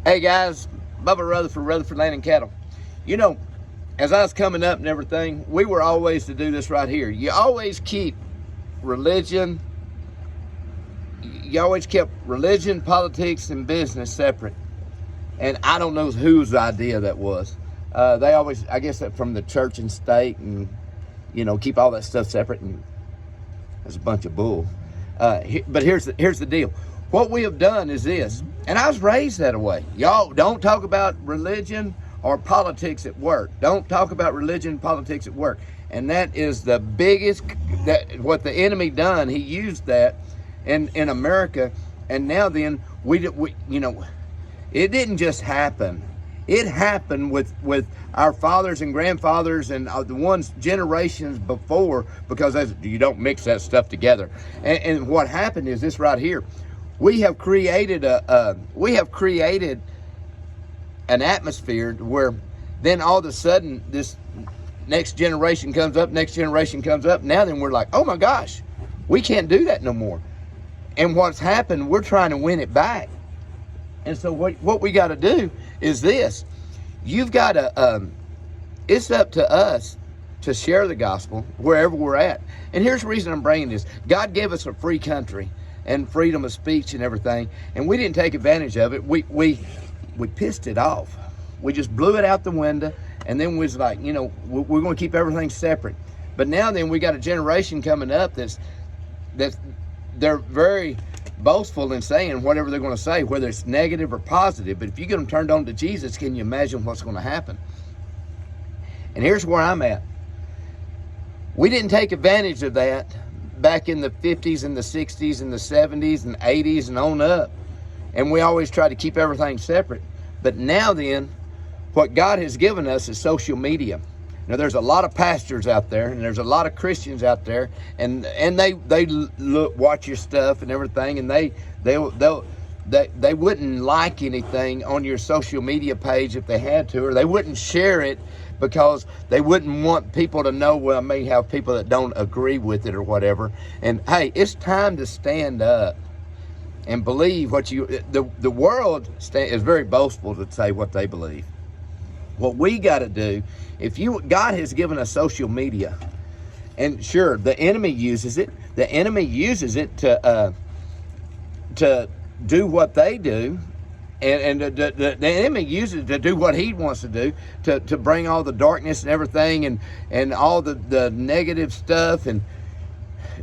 Hey guys, Bubba Rutherford Land and Cattle. You know, as I was coming up and everything, we were always to do this right here. You always keep religion, politics, and business separate. And I don't know whose idea that was. They always, I guess, that from the church and state, and keep all that stuff separate. And that's a bunch of bull. But here's the deal. What we have done is this, and I was raised that way. Y'all don't talk about religion or politics at work. Don't talk about religion and politics at work. And that is the biggest, what the enemy done. He used that in America, and now then we it didn't just happen. It happened with our fathers and grandfathers and the ones generations before, because you don't mix that stuff together. And what happened is this right here. We have created an atmosphere where then all of a sudden this next generation comes up. Now then we're like, oh my gosh, we can't do that no more. And what's happened, we're trying to win it back. And so what we got to do is this. You've got to, it's up to us to share the gospel wherever we're at. And here's the reason I'm bringing this. God gave us a free country and freedom of speech and everything, and we didn't take advantage of it. We pissed it off. We just blew it out the window, and then we was like, we're going to keep everything separate. But now then we got a generation coming up that's they're very boastful in saying whatever they're going to say, whether it's negative or positive. But if you get them turned on to Jesus, can you imagine what's going to happen? And here's where I'm at. We didn't take advantage of that back in the 50s and the 60s and the 70s and 80s and on up. And we always try to keep everything separate. But now then, what God has given us is social media. Now there's a lot of pastors out there, and there's a lot of Christians out there, and they watch your stuff and everything, and they wouldn't like anything on your social media page if they had to, or they wouldn't share it because they wouldn't want people to know. Well, I may have people that don't agree with it or whatever. And hey, it's time to stand up and believe what the world is very boastful to say what they believe. What we got to do, God has given us social media, and sure, the enemy uses it. The enemy uses it to do what they do. And the enemy uses it to do what he wants to do, to bring all the darkness and everything, and all the negative stuff, and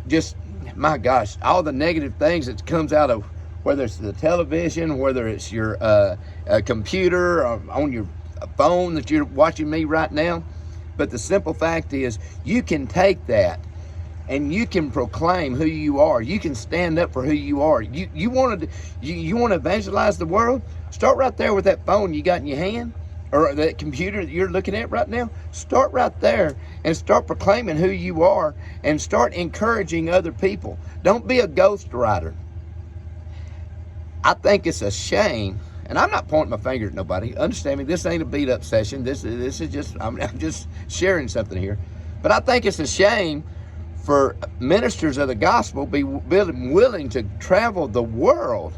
just, my gosh, all the negative things that comes out of, whether it's the television, whether it's your computer, or on your phone that you're watching me right now. But the simple fact is, you can take that and you can proclaim who you are. You can stand up for who you are. You want to evangelize the world? Start right there with that phone you got in your hand, or that computer that you're looking at right now. Start right there and start proclaiming who you are, and start encouraging other people. Don't be a ghostwriter. I think it's a shame, and I'm not pointing my finger at nobody. Understand me, this ain't a beat up session. This is just, I'm just sharing something here. But I think it's a shame for ministers of the gospel be willing to travel the world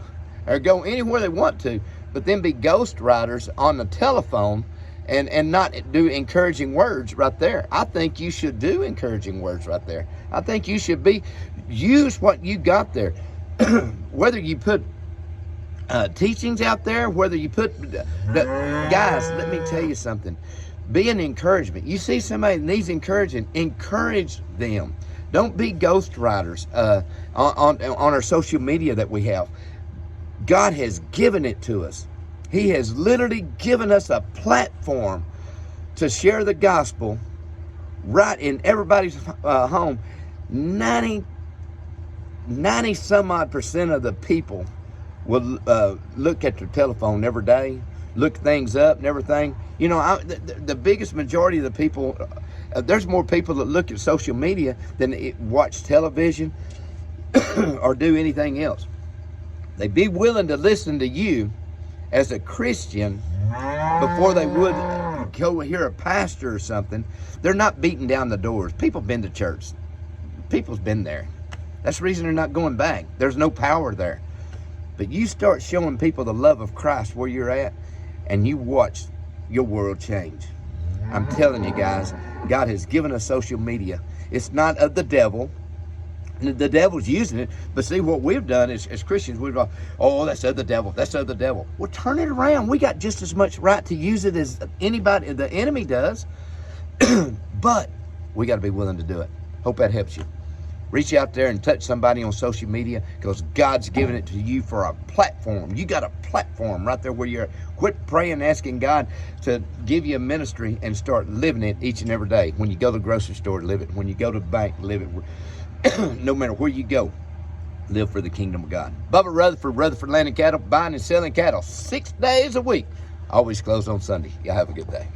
or go anywhere they want to, but then be ghostwriters on the telephone and not do encouraging words right there. I think you should do encouraging words right there. I think you should use what you got there. Whether you put teachings out there, whether you put guys, let me tell you something. Be an encouragement. You see somebody that needs encouraging, encourage them. Don't be ghostwriters on our social media that we have. God has given it to us. He has literally given us a platform to share the gospel right in everybody's home. 90 some odd % of the people will look at their telephone every day, look things up and everything. The biggest majority of the people, there's more people that look at social media than watch television or do anything else. They'd be willing to listen to you as a Christian before they would go hear a pastor or something. They're not beating down the doors. People been to church. People's been there. That's the reason they're not going back. There's no power there. But you start showing people the love of Christ where you're at, and you watch your world change. I'm telling you guys, God has given us social media. It's not of the devil. The devil's using it, but see what we've done as Christians, we've gone, oh, that's of the devil, that's of the devil. Well, turn it around. We got just as much right to use it as anybody, the enemy does, but we got to be willing to do it. Hope that helps you. Reach out there and touch somebody on social media, because God's given it to you for a platform. You got a platform right there where you're at. Quit praying, asking God to give you a ministry, and start living it each and every day. When you go to the grocery store, live it. When you go to the bank, live it. No matter where you go, live for the kingdom of God. Bubba Rutherford, Rutherford Land and Cattle, buying and selling cattle 6 days a week. Always closed on Sunday. Y'all have a good day.